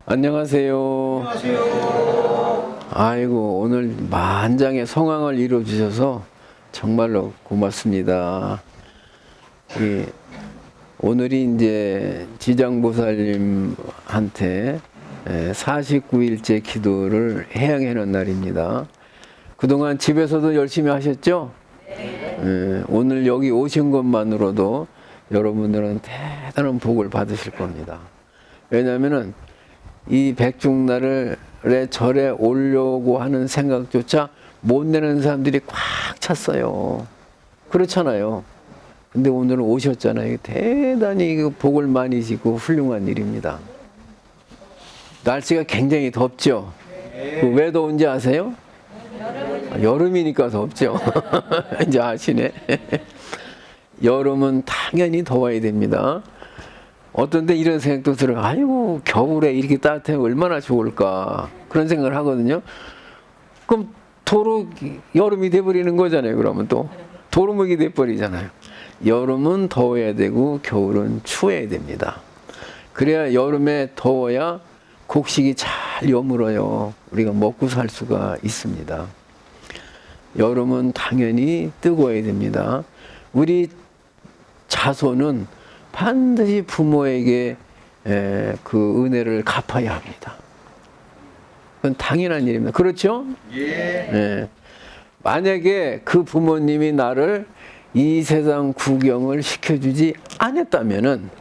안녕하세요. 안녕하세요. 아이고, 오늘 만장의 성황을 이루어주셔서 정말로 고맙습니다. 오늘이 이제 지장보살님한테 49일째 기도를 해양해 놓은 날입니다. 그동안 집에서도 열심히 하셨죠? 네. 오늘 여기 오신 것만으로도 여러분들은 대단한 복을 받으실 겁니다. 왜냐하면은 이 백중날의 절에 오려고 하는 생각조차 못 내는 사람들이 꽉 찼어요. 그렇잖아요. 근데 오늘은 오셨잖아요. 대단히 복을 많이 지고 훌륭한 일입니다. 날씨가 굉장히 덥죠? 왜 더운지 아세요? 여름이니까 덥죠. 이제 아시네. 여름은 당연히 더워야 됩니다. 어떤 때 이런 생각도 들어요. 아이고, 겨울에 이렇게 따뜻하면 얼마나 좋을까. 그런 생각을 하거든요. 그럼 도로 여름이 돼버리는 거잖아요. 그러면 또 도루묵이 돼버리잖아요. 여름은 더워야 되고 겨울은 추워야 됩니다. 그래야 여름에 더워야 곡식이 잘 여물어요. 우리가 먹고 살 수가 있습니다. 여름은 당연히 뜨거워야 됩니다. 우리 자손은 반드시 부모에게 그 은혜를 갚아야 합니다. 그건 당연한 일입니다. 그렇죠? 예. 만약에 그 부모님이 나를 이 세상 구경을 시켜주지 않았다면은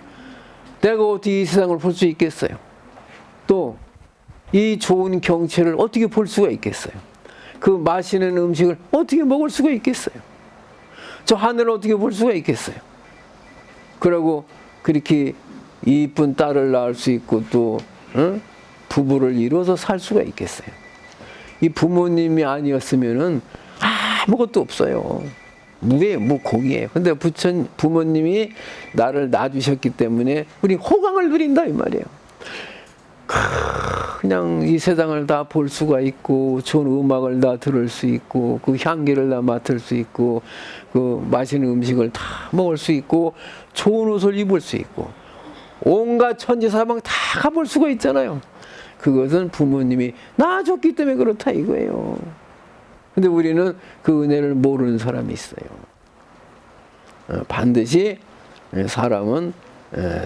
내가 어떻게 이 세상을 볼 수 있겠어요? 또 이 좋은 경치를 어떻게 볼 수가 있겠어요? 그 맛있는 음식을 어떻게 먹을 수가 있겠어요? 저 하늘을 어떻게 볼 수가 있겠어요? 그리고 그렇게 이쁜 딸을 낳을 수 있고 또 부부를 이루어서 살 수가 있겠어요. 이 부모님이 아니었으면은 아무것도 없어요. 무예요, 무공이에요. 근데 부모님이 나를 낳아주셨기 때문에 우리 호강을 누린다 이 말이에요. 그냥 이 세상을 다 볼 수가 있고 좋은 음악을 다 들을 수 있고 그 향기를 다 맡을 수 있고 그 맛있는 음식을 다 먹을 수 있고 좋은 옷을 입을 수 있고 온갖 천지사방 다 가볼 수가 있잖아요. 그것은 부모님이 낳아줬기 때문에 그렇다 이거예요. 근데 우리는 그 은혜를 모르는 사람이 있어요. 반드시 사람은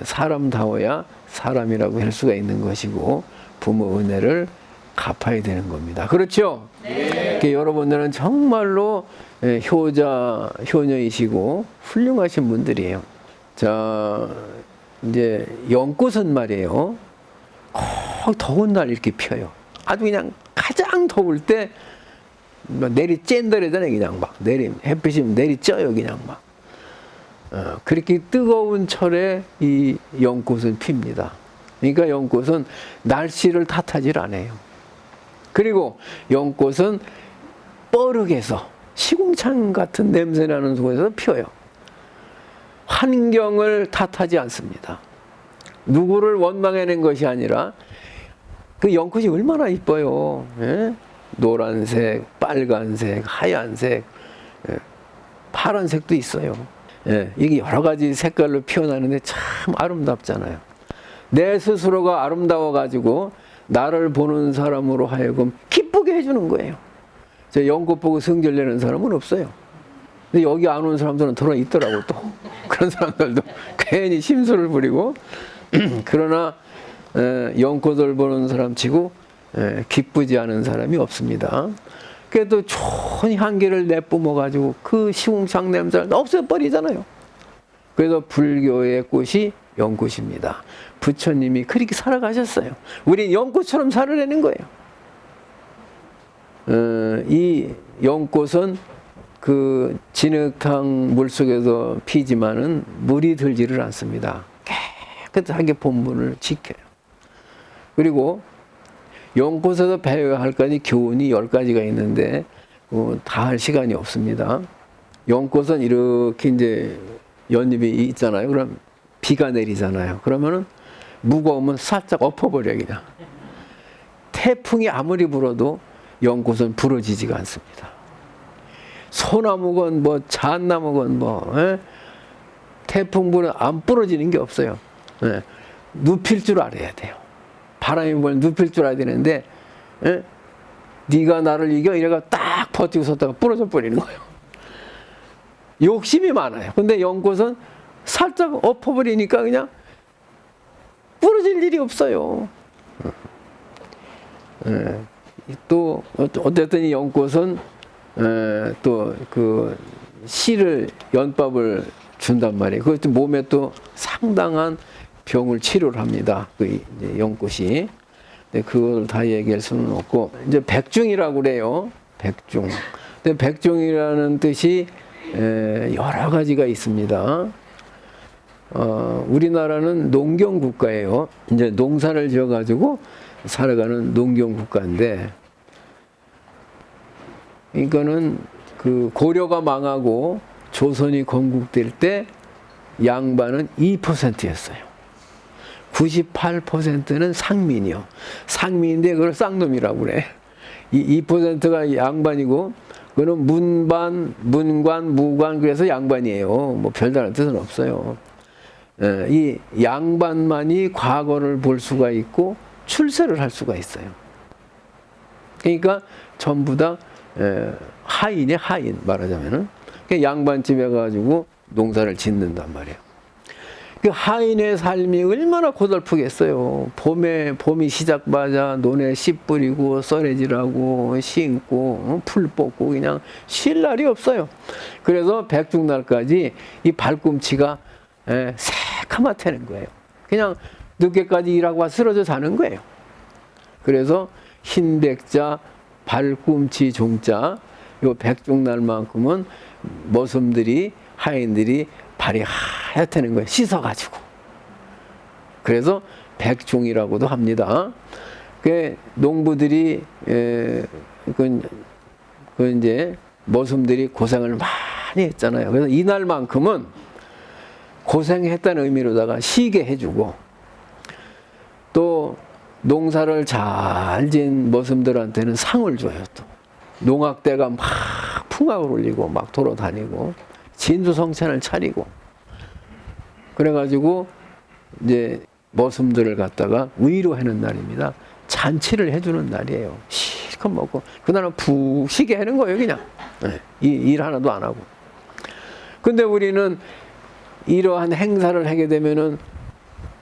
사람다워야 사람이라고 할 수가 있는 것이고 부모 은혜를 갚아야 되는 겁니다. 그렇죠? 네. 여러분들은 정말로 효녀이시고 훌륭하신 분들이에요. 자, 이제 연꽃은 말이에요. 꼭 더운 날 이렇게 펴요. 아주 그냥 가장 더울 때 내리 쨘더래잖아요. 그냥 막 햇빛이 내리쪄요. 그냥 막. 그렇게 뜨거운 철에 이 연꽃은 핍니다. 그러니까 연꽃은 날씨를 탓하지 않아요. 그리고 연꽃은 뻐륵해서 시궁창 같은 냄새나는 곳에서 피어요. 환경을 탓하지 않습니다. 누구를 원망해낸 것이 아니라 그 연꽃이 얼마나 이뻐요. 예? 노란색, 빨간색, 하얀색, 파란색도 있어요. 예, 이게 여러 가지 색깔로 피어나는데 참 아름답잖아요. 내 스스로가 아름다워가지고 나를 보는 사람으로 하여금 기쁘게 해주는 거예요. 저 연꽃 보고 성질 내는 사람은 없어요. 근데 여기 안 온 사람들은 들어 있더라고 또. 그런 사람들도 괜히 심술을 부리고 그러나 연꽃을 보는 사람 치고 기쁘지 않은 사람이 없습니다. 그래도 좋은 향기를 내뿜어가지고 그 시궁창 냄새를 없애버리잖아요. 그래서 불교의 꽃이 연꽃입니다. 부처님이 그렇게 살아가셨어요. 우리 연꽃처럼 살아내는 거예요. 이 연꽃은 그 진흙탕 물속에서 피지만은 물이 들지를 않습니다. 깨끗하게 본분을 지켜요. 그리고 연꽃에서 배워야 할 가지 교훈이 10가지가 있는데 다 할 시간이 없습니다. 연꽃은 이렇게 이제 연잎이 있잖아요. 그럼 비가 내리잖아요. 그러면은 무거우면 살짝 엎어버려 그냥. 태풍이 아무리 불어도 연꽃은 부러지지가 않습니다. 소나무건 뭐 잣나무건 태풍 불어 안 부러지는 게 없어요. 눕힐 줄 알아야 돼요. 바람이 뭘 눕힐 줄 알아야 되는데, 에? 네가 나를 이겨 이래가 딱 버티고 섰다가 부러져 버리는 거예요. 욕심이 많아요. 근데 연꽃은 살짝 엎어버리니까 그냥 부러질 일이 없어요. 또 어쨌든 이 연꽃은 또 그 씨를 연밥을 준단 말이에요. 그것도 몸에 또 상당한 병을 치료를 합니다. 그 이제 연꽃이. 근데 그걸 다 얘기할 수는 없고 이제 백중이라고 그래요. 백중. 근데 백중이라는 뜻이 여러 가지가 있습니다. 우리나라는 농경 국가예요. 이제 농사를 지어가지고 살아가는 농경 국가인데, 그러니까는 그 고려가 망하고 조선이 건국될 때 양반은 2%였어요. 98%는 상민이요. 상민인데 그걸 쌍놈이라고 그래. 이 2%가 양반이고, 그거는 문반, 문관, 무관, 그래서 양반이에요. 뭐 별다른 뜻은 없어요. 이 양반만이 과거를 볼 수가 있고 출세를 할 수가 있어요. 그러니까 전부 다 하인의 하인 말하자면은 양반집에 가지고 농사를 짓는단 말이에요. 그 하인의 삶이 얼마나 고달프겠어요. 봄이 시작하자 논에 씨 뿌리고 썰애질하고 심고 풀 뽑고 그냥 쉴 날이 없어요. 그래서 백중날까지 이 발꿈치가 새카맣다는 거예요. 그냥 늦게까지 일하고 쓰러져 자는 거예요. 그래서 흰백자, 발꿈치 종자, 요 백중날만큼은 머슴들이 하인들이 발이 하얗다는 거예요. 씻어가지고. 그래서 백중이라고도 합니다. 그 농부들이 그 이제 머슴들이 고생을 많이 했잖아요. 그래서 이날만큼은 고생했다는 의미로다가 쉬게 해주고, 또 농사를 잘 지은 머슴들한테는 상을 줘요. 또 농악대가 막 풍악을 울리고 막 돌아다니고 진수성찬을 차리고, 그래가지고 이제 머슴들을 갖다가 위로하는 날입니다. 잔치를 해주는 날이에요. 실컷 먹고 그날은 푹 쉬게 하는 거예요. 그냥 일 하나도 안 하고. 근데 우리는 이러한 행사를 하게 되면은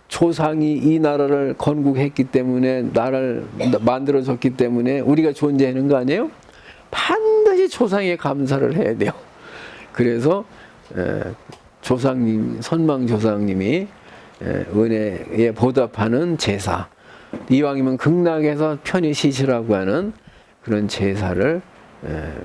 조상이 이 나라를 건국했기 때문에, 나라를 만들어줬기 때문에 우리가 존재하는 거 아니에요? 반드시 조상에 감사를 해야 돼요. 그래서 조상님, 선망조상님이 은혜에 보답하는 제사, 이왕이면 극락에서 편히 쉬시라고 하는 그런 제사를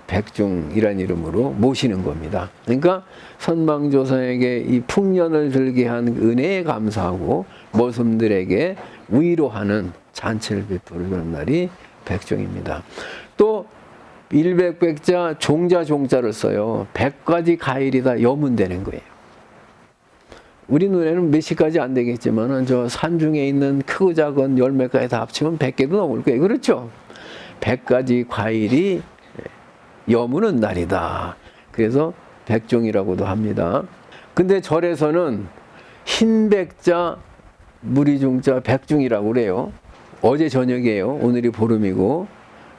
백중이란 이름으로 모시는 겁니다. 그러니까 선망조상에게 이 풍년을 들게 한 은혜에 감사하고 머슴들에게 위로하는 잔치를 베푸는 날이 백중입니다. 또 일백백자 종자 종자를 써요. 100가지 가일이 다 염은되는 거예요. 우리 눈에는 몇십 가지 안 되겠지만은 저 산중에 있는 크고 작은 열몇 가지 다 합치면 100개도 넘을 거예요. 그렇죠? 100가지 과일이 여무는 날이다. 그래서 백종이라고도 합니다. 근데 절에서는 흰백자, 무리중자, 백중이라고 그래요. 어제 저녁이에요. 오늘이 보름이고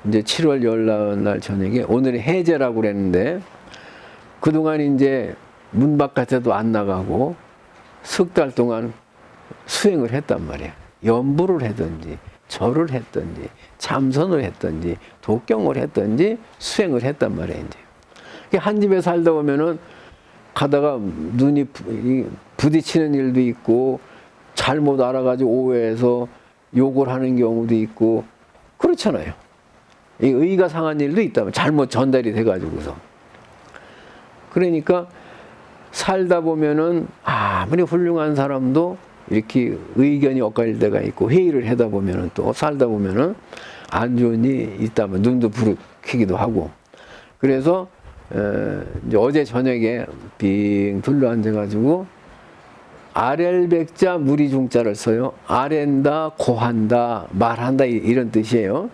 이제 7월 열날 저녁에 오늘이 해제라고 그랬는데, 그동안 이제 문 바깥에도 안 나가고 석 달 동안 수행을 했단 말이야. 연부를 하든지 절을 했든지 참선을 했든지 독경을 했든지 수행을 했단 말이야. 이제 한 집에 살다 보면은 가다가 눈이 부딪히는 일도 있고 잘못 알아가지고 오해해서 욕을 하는 경우도 있고 그렇잖아요. 이 의가 상한 일도 있다면 잘못 전달이 돼가지고서. 그러니까 살다 보면은 아무리 훌륭한 사람도 이렇게 의견이 엇갈릴 때가 있고, 회의를 하다 보면은 또 살다 보면은 안 좋은 일이 있다면 눈도 부르키기도 하고. 그래서 이제 어제 저녁에 빙 둘러앉아가지고 아렐백자 무리중자를 써요. 아랜다, 고한다, 말한다 이런 뜻이에요.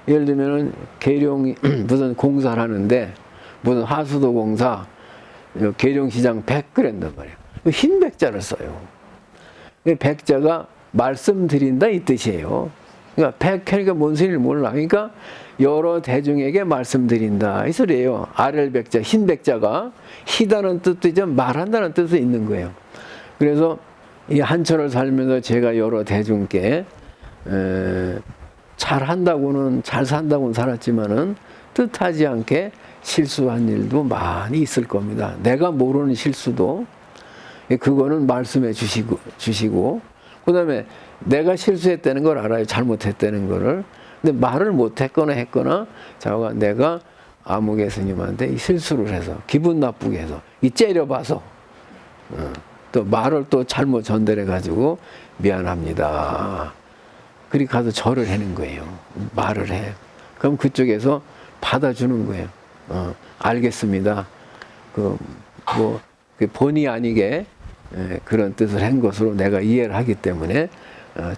예를 들면은 계룡이 무슨 공사를 하는데 무슨 하수도 공사, 계룡시장 100 그랬단 말이에요. 흰 백자를 써요. 백자가 말씀드린다 이 뜻이에요. 그러니까 백회니까 뭔 소리를 몰라. 그러니까 여러 대중에게 말씀드린다 이 소리예요. 아렐 백자, 흰 백자가 희다는 뜻도 있죠, 말한다는 뜻도 있는 거예요. 그래서 이 한철을 살면서 제가 여러 대중께 잘 산다고는 살았지만은 뜻하지 않게 실수한 일도 많이 있을 겁니다. 내가 모르는 실수도 그거는 말씀해 주시고 그다음에 내가 실수했다는 걸 알아요. 잘못했다는 거를. 근데 말을 못했거나 했거나 자가 내가 아무개 스님한테 이 실수를 해서 기분 나쁘게 해서 이 째려봐서 또 말을 또 잘못 전달해 가지고 미안합니다. 그리 가서 절을 하는 거예요. 말을 해. 그럼 그쪽에서 받아주는 거예요. 알겠습니다. 그 본의 아니게 그런 뜻을 한 것으로 내가 이해를 하기 때문에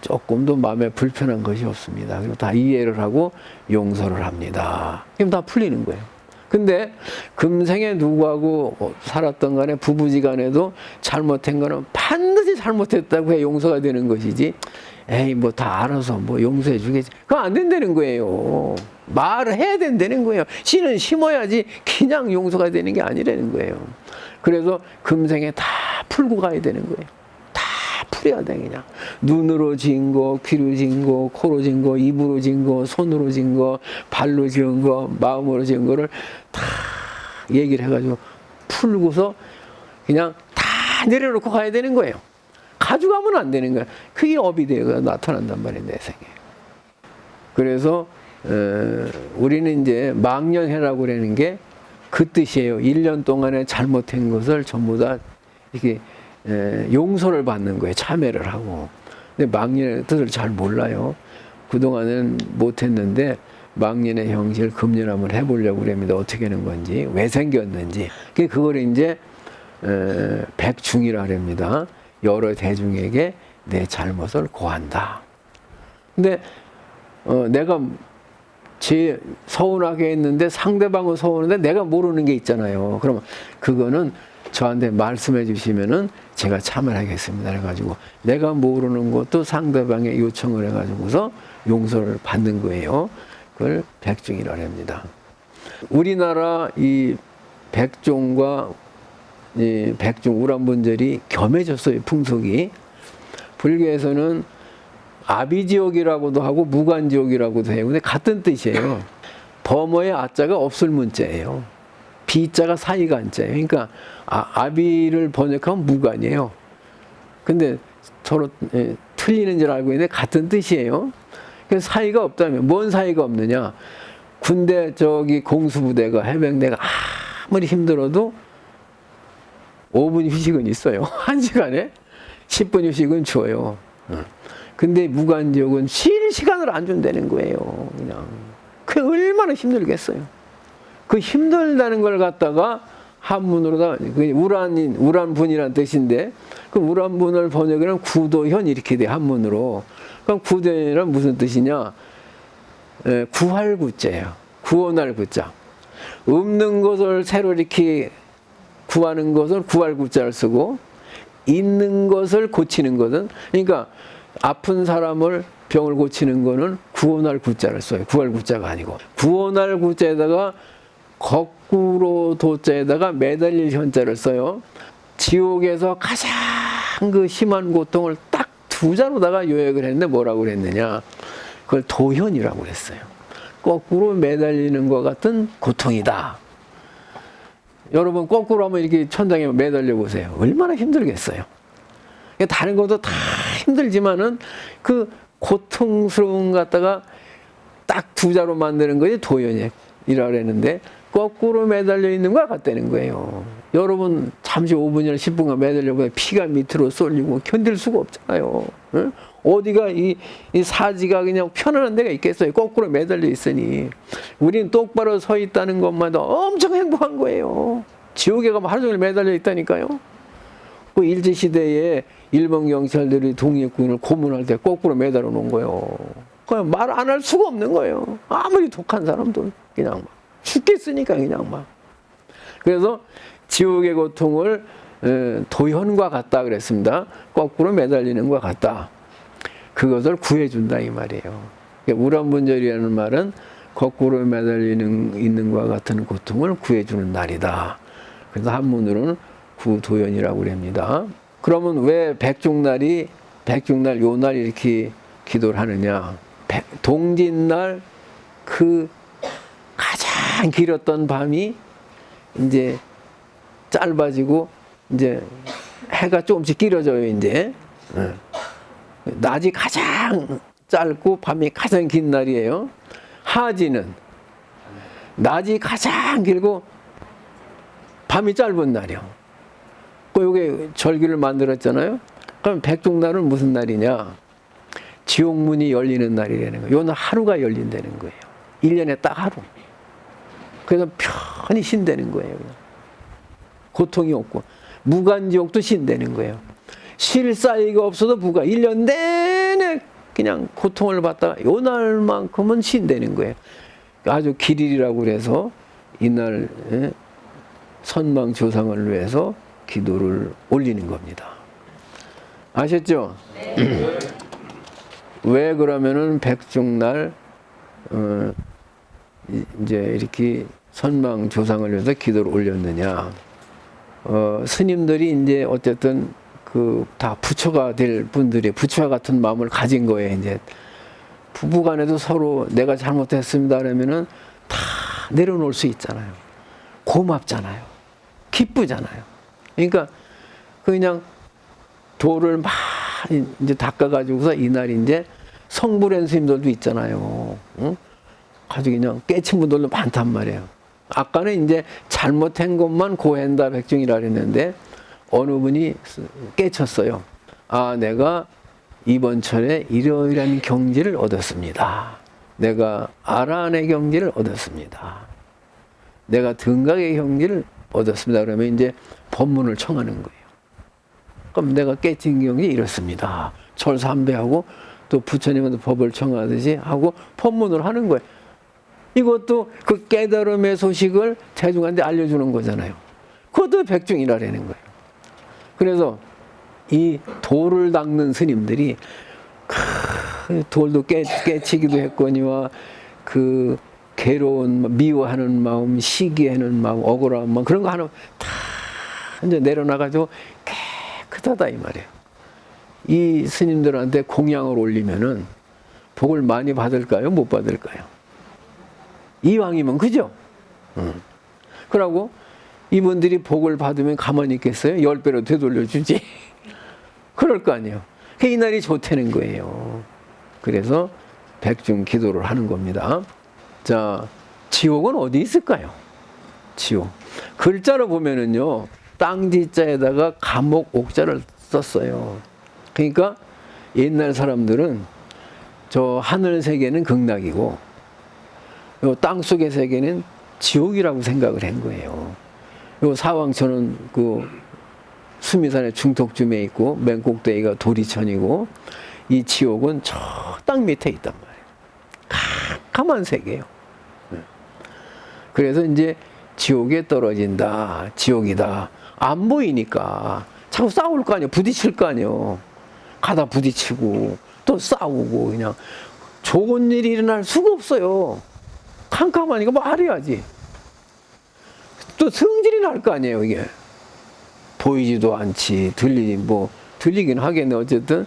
조금도 마음에 불편한 것이 없습니다. 그리고 다 이해를 하고 용서를 합니다. 그럼 다 풀리는 거예요. 근데 금생에 누구하고 살았던 간에 부부지간에도 잘못한 거는 반드시 잘못했다고 해 용서가 되는 것이지, 에이 뭐 다 알아서 뭐 용서해 주겠지, 그거 안 된다는 거예요. 말을 해야 된다는 거예요. 씨는 심어야지 그냥 용서가 되는 게 아니라는 거예요. 그래서 금생에 다 풀고 가야 되는 거예요. 다 풀어야 돼. 그냥 눈으로 진 거, 귀로 진 거, 코로 진 거, 입으로 진 거, 손으로 진 거, 발로 지은 거, 마음으로 지은 거를 다 얘기를 해가지고 풀고서 그냥 다 내려놓고 가야 되는 거예요. 가져가면 안 되는 거야. 그게 업이 되어 나타난단 말이에요, 내 생에. 그래서 우리는 이제 망년해라고 그러는 게 그 뜻이에요. 1년 동안에 잘못한 것을 전부 다 이렇게 용서를 받는 거예요. 참회를 하고. 근데 망년의 뜻을 잘 몰라요. 그동안은 못했는데 망년의 형식을 금년 한번 해보려고 그럽니다. 어떻게 하는 건지, 왜 생겼는지. 그걸 이제 백중이라 그럽니다. 여러 대중에게 내 잘못을 고한다. 근데 내가 제 서운하게 했는데 상대방은 서운한데 내가 모르는 게 있잖아요. 그러면 그거는 저한테 말씀해 주시면은 제가 참여하겠습니다. 해가지고 내가 모르는 것도 상대방의 요청을 해가지고서 용서를 받는 거예요. 그걸 백중이라고 합니다. 우리나라 이 백종과 이 백중 우람분절이 겸해졌어요. 풍속이. 불교에서는 아비지옥이라고도 하고 무간지옥이라고도 해요. 근데 같은 뜻이에요. 범어의 아자가 없을 문자예요. 비자가 사이가 안자예요. 그러니까 아비를 번역하면 무간이에요. 근데 서로 틀리는 줄 알고 있는데 같은 뜻이에요. 그래서 사이가 없다면 뭔 사이가 없느냐? 군대 공수부대가 해병대가 아무리 힘들어도 5분 휴식은 있어요. 1시간에 10분 휴식은 줘요. 근데 무간지옥은 쉴 시간을 안 준다는 거예요. 그냥 그 얼마나 힘들겠어요. 그 힘들다는 걸 갖다가 한문으로다 우란분이라는 뜻인데 그 우란분을 번역하면 구도현 이렇게 돼 한문으로. 그럼 구도현이란 무슨 뜻이냐? 구할 구자예요. 구원할 구자. 없는 것을 새로 이렇게 구하는 것을 구할 구자를 쓰고 있는 것을 고치는 것은, 그러니까 아픈 사람을 병을 고치는 거는 구원할 구자를 써요. 구할 구자가 아니고 구원할 구자에다가 거꾸로 도자에다가 매달릴 현자를 써요. 지옥에서 가장 그 심한 고통을 딱 2자로다가 요약을 했는데 뭐라고 그랬느냐? 그걸 도현이라고 그랬어요. 거꾸로 매달리는 것 같은 고통이다. 여러분 거꾸로 한번 이렇게 천장에 매달려 보세요. 얼마나 힘들겠어요. 다른 것도 다 힘들지만은 그 고통스러운 것 갖다가 딱 2자로 만드는 것이 도연이라고 그랬는데 거꾸로 매달려 있는 것 같다는 거예요. 여러분 잠시 5분이나 10분간 매달려 보면 피가 밑으로 쏠리고 견딜 수가 없잖아요. 응? 어디가 이 사지가 그냥 편안한 데가 있겠어요. 거꾸로 매달려 있으니. 우리는 똑바로 서 있다는 것마다 엄청 행복한 거예요. 지옥에 가면 하루 종일 매달려 있다니까요. 그 일제시대에 일본 경찰들이 독립군을 고문할 때 거꾸로 매달아 놓은 거예요. 그냥 말 안 할 수가 없는 거예요. 아무리 독한 사람도 그냥 막 죽겠으니까 그냥 막. 그래서 지옥의 고통을 도현과 같다 그랬습니다. 거꾸로 매달리는 것 같다. 그것을 구해준다 이 말이에요. 우란분절이라는 말은 거꾸로 매달리는 있는 것과 같은 고통을 구해주는 날이다. 그래서 한문으로는 구도연이라고 그럽니다. 그러면 왜 백중날 요 날 이렇게 기도를 하느냐? 동짓날 그 가장 길었던 밤이 이제 짧아지고 이제 해가 조금씩 길어져요. 이제 낮이 가장 짧고 밤이 가장 긴 날이에요. 하지는 낮이 가장 길고 밤이 짧은 날이요. 요게 절기를 만들었잖아요. 그럼 백중날은 무슨 날이냐? 지옥문이 열리는 날이라는 거예요. 요날 하루가 열린다는 거예요. 1년에 딱 하루. 그래서 편히 쉰다는 거예요. 그냥. 고통이 없고 무간지옥도 쉰다는 거예요. 쉴 사이가 없어도 1년 내내 그냥 고통을 받다가 요 날만큼은 쉰다는 거예요. 아주 길일이라고 그래서 이날 선망 조상을 위해서 기도를 올리는 겁니다. 아셨죠? 네. 왜 그러면은 백중날 이제 이렇게 선망 조상을 위해서 기도를 올렸느냐? 스님들이 이제 어쨌든 그 다 부처가 될 분들이 부처와 같은 마음을 가진 거예요. 이제 부부간에도 서로 내가 잘못했습니다 그러면은 다 내려놓을 수 있잖아요. 고맙잖아요. 기쁘잖아요. 그러니까 그냥 돌을 막 이제 닦아가지고서 이날 이제 성불한 스님들도 있잖아요. 응? 아주 그냥 깨친 분들도 많단 말이에요. 아까는 이제 잘못한 것만 고한다 백중이라 그랬는데 어느 분이 깨쳤어요. 아, 내가 이번 철에 이러이러한 경지를 얻었습니다. 내가 아라한의 경지를 얻었습니다. 내가 등각의 경지를 얻었습니다. 그러면 이제 법문을 청하는 거예요. 그럼 내가 깨친 경지 이렇습니다. 철삼배하고 또 부처님한테 법을 청하듯이 하고 법문을 하는 거예요. 이것도 그 깨달음의 소식을 대중한테 알려주는 거잖아요. 그것도 백중이라는 거예요. 그래서 이 돌을 닦는 스님들이 돌도 깨치기도 했거니와 그 괴로운 미워하는 마음, 시기하는 마음, 억울한 마음 그런 거 하나 다 이제 내려놔가지고 깨끗하다 이 말이에요. 이 스님들한테 공양을 올리면은 복을 많이 받을까요? 못 받을까요? 이왕이면 그죠? 그러고 이분들이 복을 받으면 가만히 있겠어요? 10배로 되돌려주지. 그럴 거 아니에요. 이 날이 좋다는 거예요. 그래서 백중 기도를 하는 겁니다. 자, 지옥은 어디 있을까요? 지옥. 글자로 보면은요, 땅지자에다가 감옥 옥자를 썼어요. 그러니까 옛날 사람들은 저 하늘 세계는 극락이고, 요 땅속의 세계는 지옥이라고 생각을 한 거예요. 요 사왕천은 그 수미산의 중턱쯤에 있고 맹곡대기가 도리천이고 이 지옥은 저 땅 밑에 있단 말이에요. 캄캄한 세계예요. 그래서 이제 지옥에 떨어진다, 지옥이다. 안 보이니까 자꾸 싸울 거 아니에요. 부딪힐 거 아니에요. 가다 부딪히고 또 싸우고 그냥 좋은 일이 일어날 수가 없어요. 캄캄하니까 말해야지. 또 성질이 날 거 아니에요, 이게. 보이지도 않지, 들리긴 하겠네, 어쨌든.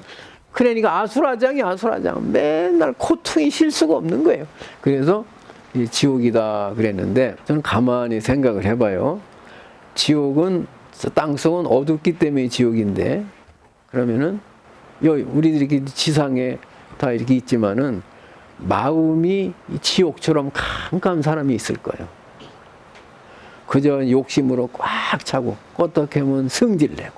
그러니까 아수라장. 맨날 고통이 쉴 수가 없는 거예요. 그래서 이 지옥이다 그랬는데, 저는 가만히 생각을 해봐요. 지옥은, 땅속은 어둡기 때문에 지옥인데, 그러면은, 우리들이 이렇게 지상에 다 이렇게 있지만은, 마음이 지옥처럼 캄캄한 사람이 있을 거예요. 그저 욕심으로 꽉 차고 어떻게 하면 성질내고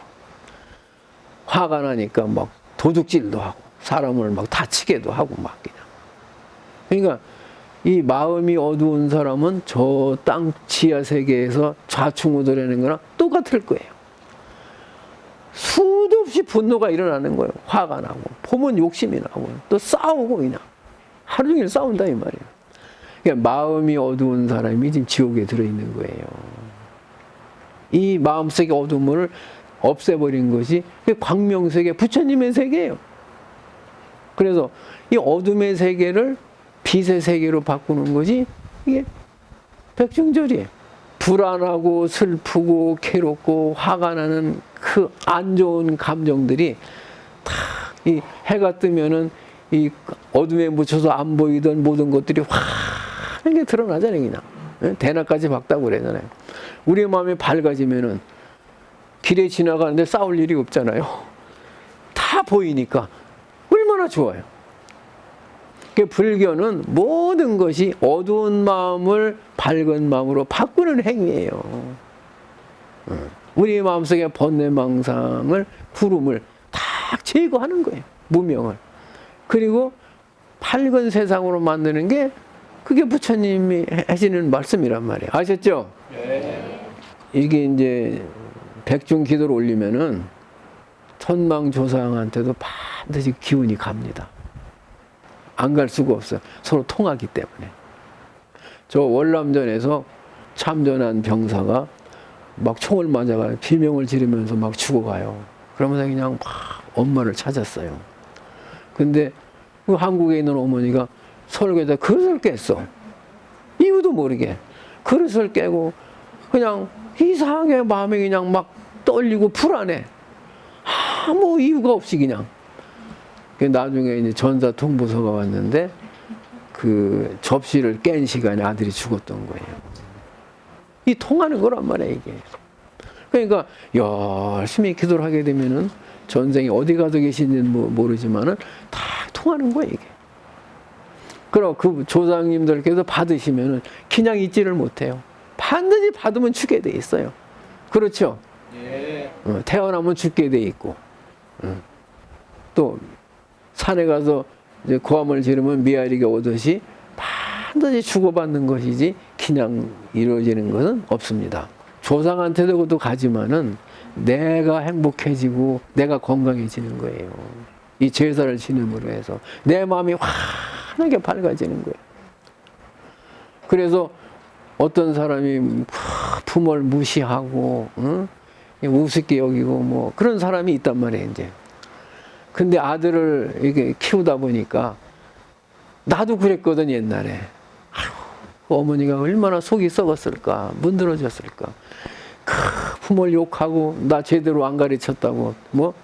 화가 나니까 막 도둑질도 하고 사람을 막 다치게도 하고 막 그냥. 그러니까 이 마음이 어두운 사람은 저 땅 지하 세계에서 좌충우돌하는 거랑 똑같을 거예요. 수도 없이 분노가 일어나는 거예요. 화가 나고 보면 욕심이 나고 또 싸우고 그냥 하루 종일 싸운다 이 말이에요. 그러니까 마음이 어두운 사람이 지금 지옥에 들어있는 거예요. 이 마음속의 어둠을 없애버린 것이 광명세계, 부처님의 세계예요. 그래서 이 어둠의 세계를 빛의 세계로 바꾸는 것이 이게 백중절이에요. 불안하고 슬프고 괴롭고 화가 나는 그 안 좋은 감정들이 다 이 해가 뜨면은 이 어둠에 묻혀서 안 보이던 모든 것들이 환하게 드러나잖아요. 그냥 대낮까지 밝다고 그러잖아요. 우리 마음이 밝아지면은 길에 지나가는데 싸울 일이 없잖아요. 다 보이니까 얼마나 좋아요. 그 불교는 모든 것이 어두운 마음을 밝은 마음으로 바꾸는 행위예요. 우리 마음속에 번뇌망상을 구름을 다 제거하는 거예요. 무명을. 그리고 밝은 세상으로 만드는 게 그게 부처님이 하시는 말씀이란 말이에요. 아셨죠? 네. 이게 이제 백중 기도를 올리면은 천망조상한테도 반드시 기운이 갑니다. 안 갈 수가 없어요. 서로 통하기 때문에. 저 월남전에서 참전한 병사가 막 총을 맞아가 비명을 지르면서 막 죽어가요. 그러면서 그냥 막 엄마를 찾았어요. 근데 그 한국에 있는 어머니가 설교에다 그릇을 깼어. 이유도 모르게. 그릇을 깨고 그냥 이상하게 마음이 그냥 막 떨리고 불안해. 아무 이유가 없이 그냥. 나중에 이제 전사 통보서가 왔는데 그 접시를 깬 시간에 아들이 죽었던 거예요. 이 통하는 거란 말이야, 이게. 그러니까 열심히 기도를 하게 되면은 전생이 어디 가서 계신지는 모르지만은 다 통하는 거예요, 이게. 그럼 그 조상님들께서 받으시면은 그냥 잊지를 못해요. 반드시 받으면 죽게 돼 있어요. 그렇죠? 예. 태어나면 죽게 돼 있고, 또 산에 가서 이제 고함을 지르면 미아리가 오듯이 반드시 주고받는 것이지 그냥 이루어지는 것은 없습니다. 조상한테도 그것도 가지만은 내가 행복해지고 내가 건강해지는 거예요. 이 제사를 지냄으로 해서 내 마음이 환하게 밝아지는 거예요. 그래서 어떤 사람이 부모를 무시하고 우습게 여기고 뭐 그런 사람이 있단 말이에요, 이제. 근데 아들을 이렇게 키우다 보니까 나도 그랬거든, 옛날에. 그 어머니가 얼마나 속이 썩었을까, 문드러졌을까. 부모를 욕하고 나 제대로 안 가르쳤다고 뭐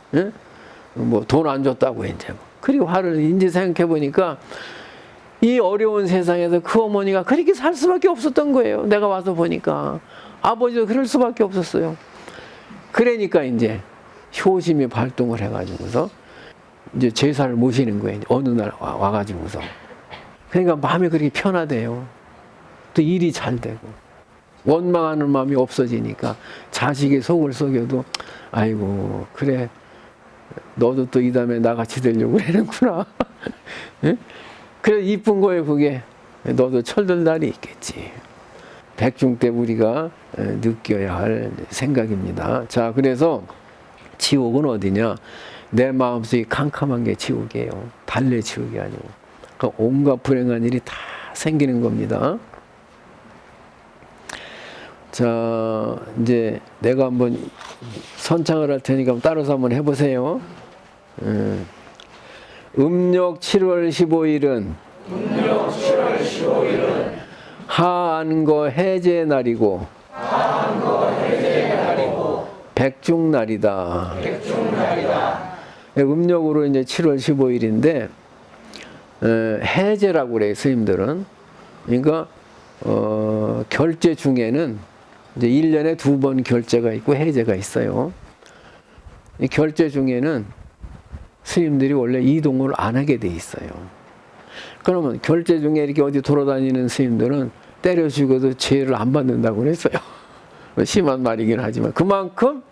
돈 안 줬다고 이제. 그리고 화를 이제 생각해 보니까 이 어려운 세상에서 그 어머니가 그렇게 살 수밖에 없었던 거예요. 내가 와서 보니까 아버지도 그럴 수밖에 없었어요. 그러니까 이제 효심이 발동을 해가지고서 이제 제사를 모시는 거예요. 어느 날 와가지고서. 그러니까 마음이 그렇게 편하대요. 또 일이 잘 되고. 원망하는 마음이 없어지니까 자식의 속을 속여도 아이고 그래 너도 또 이 다음에 나같이 되려고 그러는구나. 그래 이쁜 거예요 그게. 너도 철들 날이 있겠지. 백중 때 우리가 느껴야 할 생각입니다. 자, 그래서 지옥은 어디냐? 내 마음속이 캄캄한 게 지옥이에요. 달래 지옥이 아니고. 그러니까 온갖 불행한 일이 다 생기는 겁니다. 자, 이제 내가 한번 선창을 할 테니까 따라서 한번 해보세요. 음력 7월 15일은 하안거 해제 날이고 백중날이다. 음력으로 이제 7월 15일인데 해제라고 그래요, 스님들은. 그러니까 결제 중에는 이제 1년에 2번 결제가 있고 해제가 있어요. 이 결제 중에는 스님들이 원래 이동을 안 하게 돼 있어요. 그러면 결제 중에 이렇게 어디 돌아다니는 스님들은 때려 죽어도 죄를 안 받는다고 그랬어요. 심한 말이긴 하지만 그만큼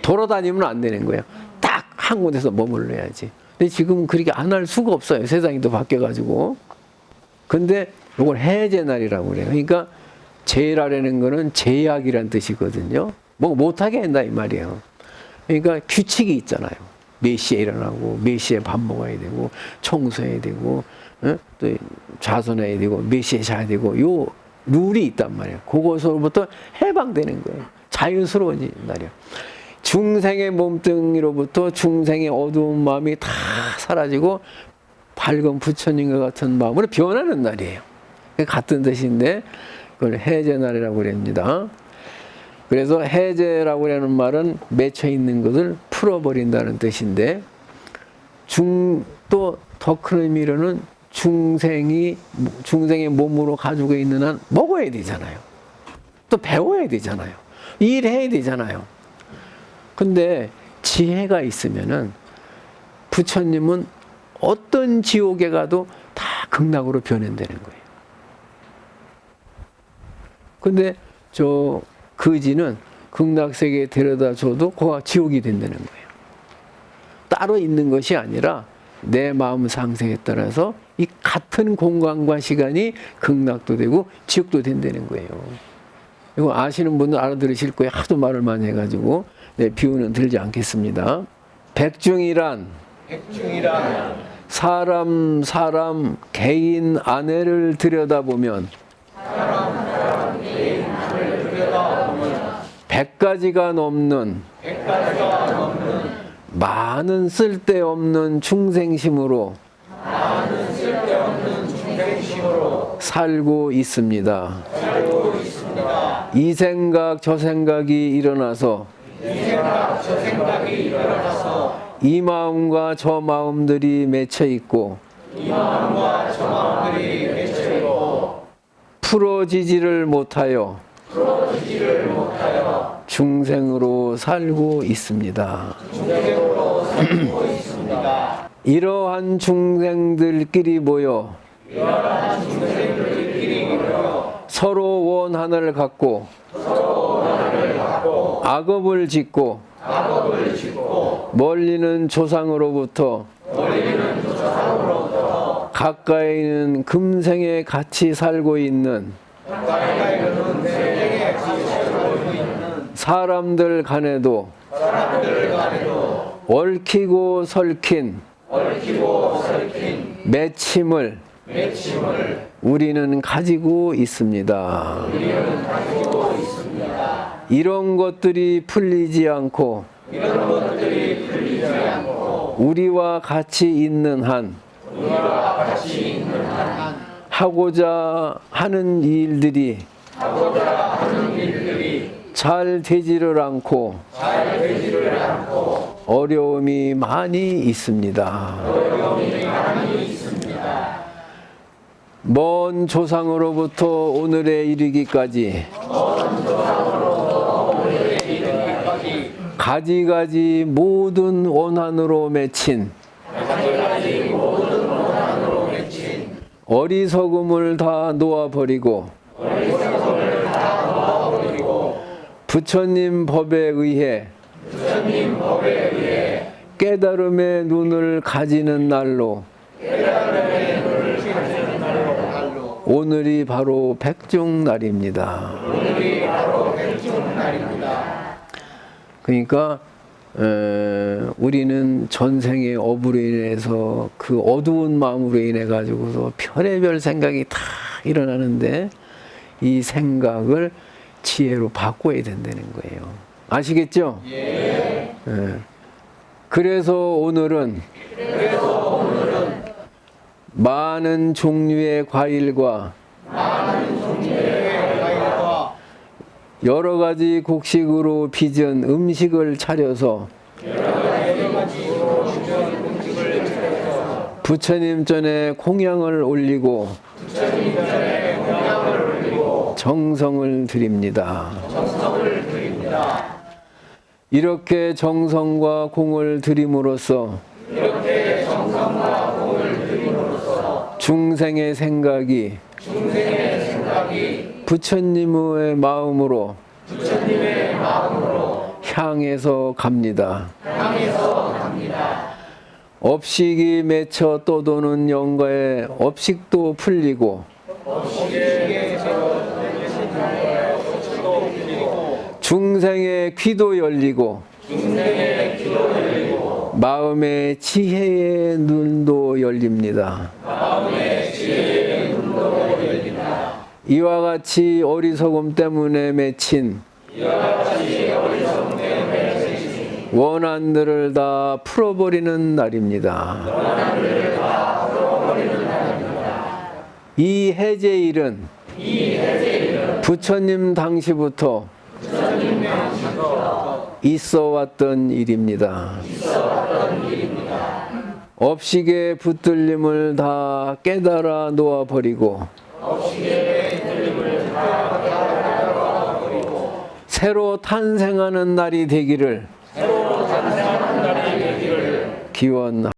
돌아다니면 안 되는 거예요. 딱 한 곳에서 머물러야지. 근데 지금은 그렇게 안 할 수가 없어요. 세상이 또 바뀌어가지고. 근데 이걸 해제날이라고 그래요. 그러니까 제라라는 거는 제약이란 뜻이거든요. 뭐 못하게 한다 이 말이에요. 그러니까 규칙이 있잖아요. 몇 시에 일어나고 몇 시에 밥 먹어야 되고 청소해야 되고 또 좌선해야 되고 몇 시에 자야 되고 요 룰이 있단 말이에요. 그것으로부터 해방되는 거예요. 자유스러워진 날이에요. 중생의 몸뚱이로부터 중생의 어두운 마음이 다 사라지고 밝은 부처님과 같은 마음으로 변하는 날이에요. 같은 뜻인데 그걸 해제날이라고 그럽니다. 그래서 해제라고 하는 말은 맺혀 있는 것을 풀어버린다는 뜻인데, 또 더 큰 의미로는 중생의 몸으로 가지고 있는 한 먹어야 되잖아요. 또 배워야 되잖아요. 일해야 되잖아요. 근데 지혜가 있으면은 부처님은 어떤 지옥에 가도 다 극락으로 변현되는 거예요. 근데 저 거지는 극락세계에 데려다 줘도 그가 지옥이 된다는 거예요. 따로 있는 것이 아니라 내 마음 상승에 따라서 이 같은 공간과 시간이 극락도 되고 지옥도 된다는 거예요. 이거 아시는 분들 알아들으실 거예요. 하도 말을 많이 해가지고 비유는 들지 않겠습니다. 백중이란 사람 개인 안에를 들여다보면 100가지가 넘는 많은 쓸데없는 충생심으로 살고 있습니다. 이 생각 저 생각이 일어나서 이 마음과 저 마음들이 맺혀 있고 풀어지지를 못하여 중생으로 살고 있습니다. 이러한 중생들끼리 모여 서로 원한을 갖고 악업을 짓고 멀리는 조상으로부터 가까이는 금생에 같이 살고 있는 사람들 간에도 얽히고 설킨 맺힘을 우리는 가지고 있습니다. 이런 것들이 풀리지 않고 우리와 같이 있는 한 하고자 하는 일들이 잘 되지를 않고 어려움이 많이 있습니다. 먼 조상으로부터 오늘에 이르기까지 가지가지 모든 원한으로 맺힌 어리석음을 다 놓아버리고 부처님 법에 의해 깨달음의 눈을 가지는 날로 오늘이 바로 백중날입니다. 그러니까 우리는 전생의 업으로 인해서 그 어두운 마음으로 인해 가지고서 별의별 생각이 다 일어나는데 이 생각을 지혜로 바꿔야 된다는 거예요. 아시겠죠? 예. 그래서 오늘은 많은 종류의 과일과 여러 가지 곡식으로 빚은 음식을 차려서 부처님 전에 공양을 올리고 정성을 드립니다. 이렇게 정성과 공을 드림으로써 중생의 생각이 부처님의 마음으로 향해서 갑니다. 업식이 맺혀 떠도는 영가에 업식도 풀리고 중생의 귀도 열리고 마음의 지혜의 눈도 열립니다. 이와 같이 어리석음 때문에 맺힌 원한들을 다 풀어버리는 날입니다. 이 해제일은 부처님 당시부터 있어왔던 일입니다. 업식의 붙들림을 다 깨달아 놓아버리고 새로 탄생하는 날이 되기를 기원합니다.